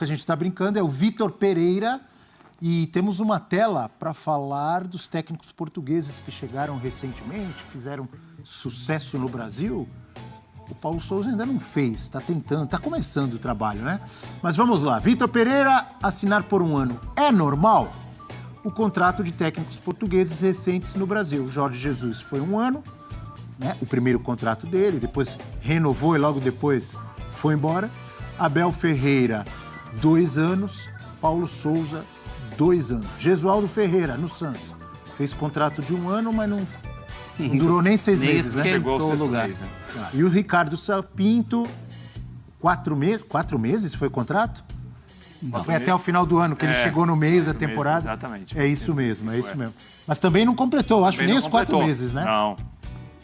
que a gente está brincando é o Vitor Pereira. E temos uma tela para falar dos técnicos portugueses que chegaram recentemente, fizeram sucesso no Brasil. O Paulo Sousa ainda não fez, está tentando, está começando o trabalho, né? Mas vamos lá. Vitor Pereira, assinar por 1 ano. É normal? O contrato de técnicos portugueses recentes no Brasil. Jorge Jesus foi 1 ano, né? O primeiro contrato dele, depois renovou e logo depois foi embora. Abel Ferreira, 2 anos. Paulo Sousa, 2 anos. Gesualdo Ferreira, no Santos. Fez contrato de 1 ano, mas não durou nem 6 meses, né? Chegou ao 6º mês, né? E o Ricardo Sapinto, 4 meses? 4 meses foi o contrato? Foi até o final do ano, que ele chegou no meio da temporada. Exatamente. É isso mesmo, é isso mesmo. Mas também não completou, acho, nem os 4 meses, né? Não.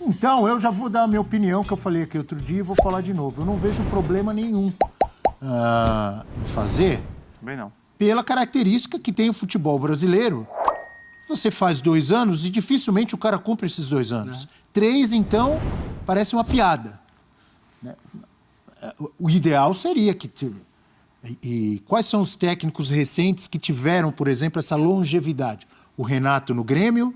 Então, eu já vou dar a minha opinião, que eu falei aqui outro dia, e vou falar de novo. Eu não vejo problema nenhum em fazer. Também não. Pela característica que tem o futebol brasileiro. Você faz 2 anos e dificilmente o cara cumpre esses 2 anos. 3, então, parece uma piada. O ideal seria que... E quais são os técnicos recentes que tiveram, por exemplo, essa longevidade? O Renato no Grêmio,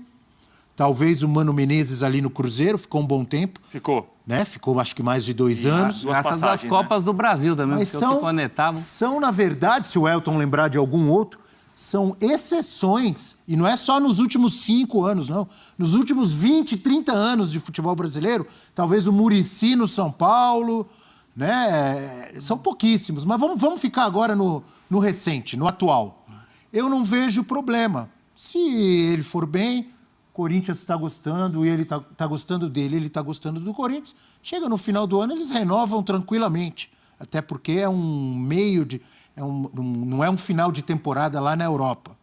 talvez o Mano Menezes ali no Cruzeiro, ficou um bom tempo. Ficou. Né? Ficou, acho que, mais de 2 anos. Graças às Copas do Brasil também, mas porque são, na verdade, se o Elton lembrar de algum outro, são exceções. E não é só nos últimos 5 anos, não. Nos últimos 20, 30 anos de futebol brasileiro, talvez o Muricy no São Paulo, né? São pouquíssimos. Mas vamos ficar agora no recente, no atual. Eu não vejo problema. Se ele for bem... Corinthians está gostando e ele está gostando dele, ele está gostando do Corinthians. Chega no final do ano, eles renovam tranquilamente. Até porque é um meio de... não é um final de temporada lá na Europa.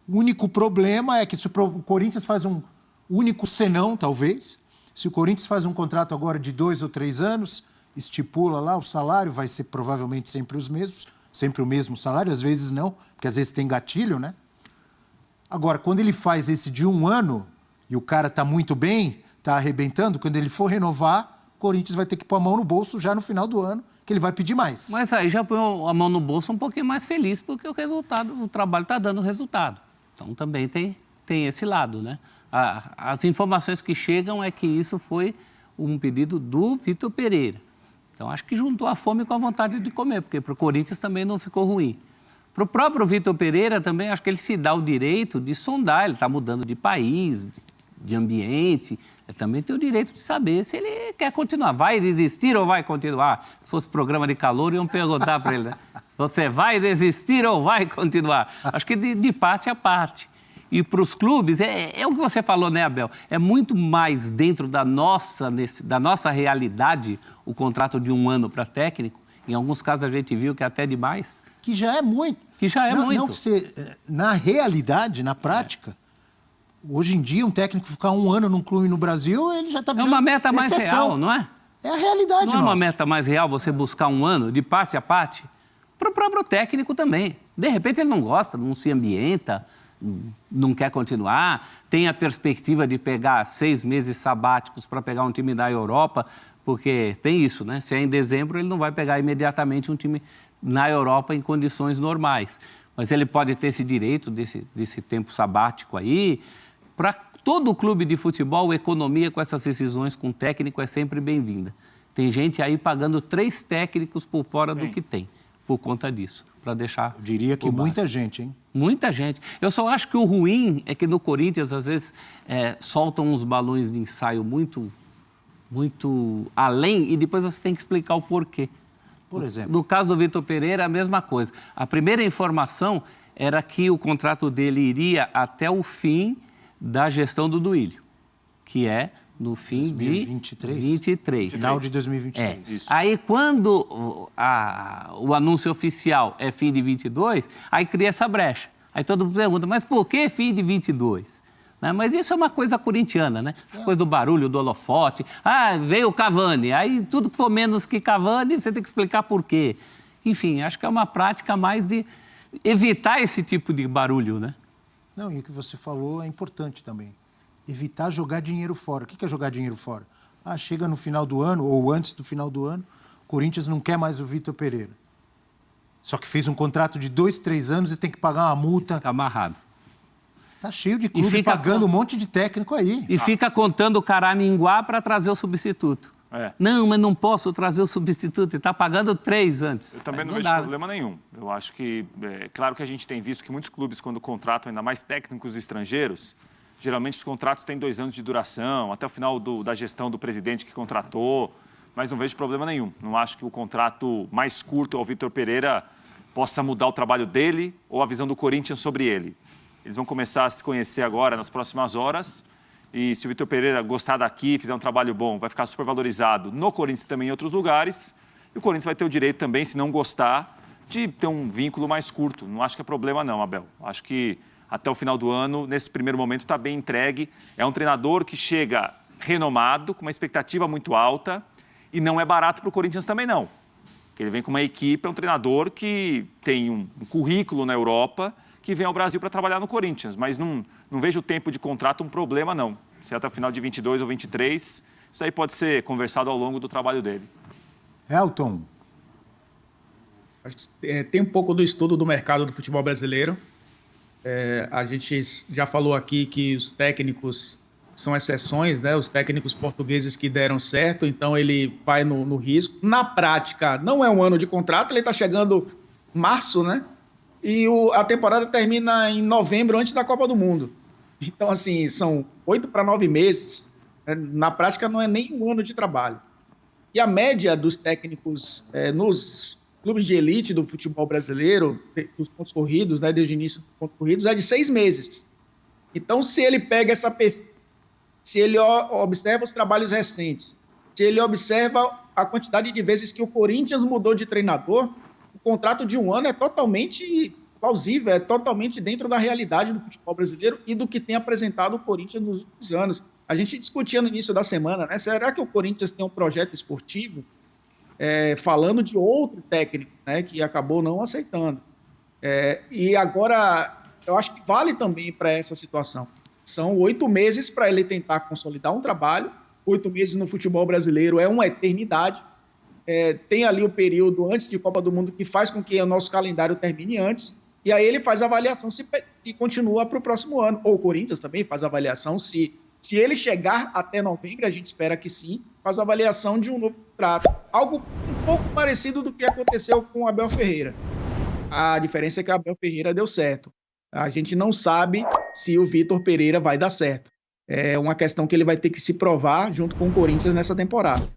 O único problema é que se o Corinthians faz um único senão, talvez, se o Corinthians faz um contrato agora de 2 ou 3 anos, estipula lá o salário, vai ser provavelmente sempre os mesmos, sempre o mesmo salário, às vezes não, porque às vezes tem gatilho, né? Agora, quando ele faz esse de 1 ano e o cara está muito bem, está arrebentando, quando ele for renovar, o Corinthians vai ter que pôr a mão no bolso já no final do ano, que ele vai pedir mais. Mas aí já põe a mão no bolso um pouquinho mais feliz, porque o trabalho está dando resultado. Então também tem esse lado, né? As informações que chegam é que isso foi um pedido do Vitor Pereira. Então acho que juntou a fome com a vontade de comer, porque para o Corinthians também não ficou ruim. Para o próprio Vitor Pereira também, acho que ele se dá o direito de sondar, ele está mudando de país, de ambiente, ele também tem o direito de saber se ele quer continuar. Vai desistir ou vai continuar? Se fosse programa de calor, iam perguntar para ele, né? Você vai desistir ou vai continuar? Acho que de parte a parte. E para os clubes, é o que você falou, né, Abel? É muito mais dentro da nossa realidade o contrato de 1 ano para técnico. Em alguns casos a gente viu que é até demais. Que já é muito. Que já é muito. Não que você, na realidade, na prática, hoje em dia, um técnico ficar 1 ano num clube no Brasil, ele já está virando uma meta mais exceção. real, não é? É a realidade nossa. Não é uma meta mais real você buscar 1 ano, de parte a parte? Para o próprio técnico também. De repente ele não gosta, não se ambienta, não quer continuar, tem a perspectiva de pegar 6 meses sabáticos para pegar um time da Europa, porque tem isso, né? Se é em dezembro, ele não vai pegar imediatamente um time na Europa em condições normais. Mas ele pode ter esse direito desse tempo sabático aí. Para todo clube de futebol, economia com essas decisões com técnico é sempre bem-vinda. Tem gente aí pagando 3 técnicos por fora do que tem, por conta disso, para deixar... Eu diria que muita gente, hein? Muita gente. Eu só acho que o ruim é que no Corinthians, às vezes, soltam uns balões de ensaio muito além e depois você tem que explicar o porquê. Por exemplo? No caso do Vitor Pereira, a mesma coisa. A primeira informação era que o contrato dele iria até o fim da gestão do Duílio, que é no fim 2023. de 23. Final de 2023. Isso. Aí, quando o anúncio oficial é fim de 22, aí cria essa brecha. Aí todo mundo pergunta, mas por que fim de 22? Né? Mas isso é uma coisa corintiana, né? Essa coisa do barulho, do holofote. Veio o Cavani. Aí tudo que for menos que Cavani, você tem que explicar por quê. Enfim, acho que é uma prática mais de evitar esse tipo de barulho, né? Não, e o que você falou é importante também. Evitar jogar dinheiro fora. O que é jogar dinheiro fora? Chega no final do ano, ou antes do final do ano, o Corinthians não quer mais o Vitor Pereira. Só que fez um contrato de 2, 3 anos e tem que pagar uma multa. Fica amarrado. Tá cheio de clube pagando um monte de técnico aí. E fica contando o Caraminguá para trazer o substituto. Não, mas não posso trazer o substituto. E está pagando 3 antes. Eu também não vejo problema nenhum. Eu acho que, claro que a gente tem visto que muitos clubes, quando contratam ainda mais técnicos estrangeiros, geralmente os contratos têm 2 anos de duração, até o final da gestão do presidente que contratou, mas não vejo problema nenhum. Não acho que o contrato mais curto ao Vitor Pereira possa mudar o trabalho dele ou a visão do Corinthians sobre ele. Eles vão começar a se conhecer agora, nas próximas horas. E se o Vitor Pereira gostar daqui, fizer um trabalho bom, vai ficar super valorizado no Corinthians e também em outros lugares. E o Corinthians vai ter o direito também, se não gostar, de ter um vínculo mais curto. Não acho que é problema não, Abel. Acho que até o final do ano, nesse primeiro momento, está bem entregue. É um treinador que chega renomado, com uma expectativa muito alta. E não é barato para o Corinthians também, não. Porque ele vem com uma equipe, é um treinador que tem um currículo na Europa, que vem ao Brasil para trabalhar no Corinthians. Mas não vejo o tempo de contrato um problema, não. Se é até o final de 22 ou 23, isso aí pode ser conversado ao longo do trabalho dele. Elton. Tem um pouco do estudo do mercado do futebol brasileiro. A gente já falou aqui que os técnicos são exceções, né? Os técnicos portugueses que deram certo, então ele vai no risco. Na prática, não é um ano de contrato, ele está chegando em março, né? E a temporada termina em novembro, antes da Copa do Mundo. Então, assim, são 8 para 9 meses. Na prática, não é nem um ano de trabalho. E a média dos técnicos nos clubes de elite do futebol brasileiro, dos pontos corridos, né, desde o início dos pontos corridos, é de 6 meses. Então, se ele pega essa pesquisa, se ele observa os trabalhos recentes, se ele observa a quantidade de vezes que o Corinthians mudou de treinador, o contrato de 1 ano é totalmente plausível, é totalmente dentro da realidade do futebol brasileiro e do que tem apresentado o Corinthians nos últimos anos. A gente discutia no início da semana, né? Será que o Corinthians tem um projeto esportivo? Falando de outro técnico, né, que acabou não aceitando. E agora, eu acho que vale também para essa situação. São 8 meses para ele tentar consolidar um trabalho. 8 meses no futebol brasileiro é uma eternidade. Tem ali o período antes de Copa do Mundo que faz com que o nosso calendário termine antes. E aí ele faz a avaliação se continua para o próximo ano. Ou o Corinthians também faz a avaliação se ele chegar até novembro, a gente espera que sim, faz a avaliação de um novo contrato. Algo um pouco parecido do que aconteceu com o Abel Ferreira. A diferença é que o Abel Ferreira deu certo. A gente não sabe se o Vitor Pereira vai dar certo. É uma questão que ele vai ter que se provar junto com o Corinthians nessa temporada.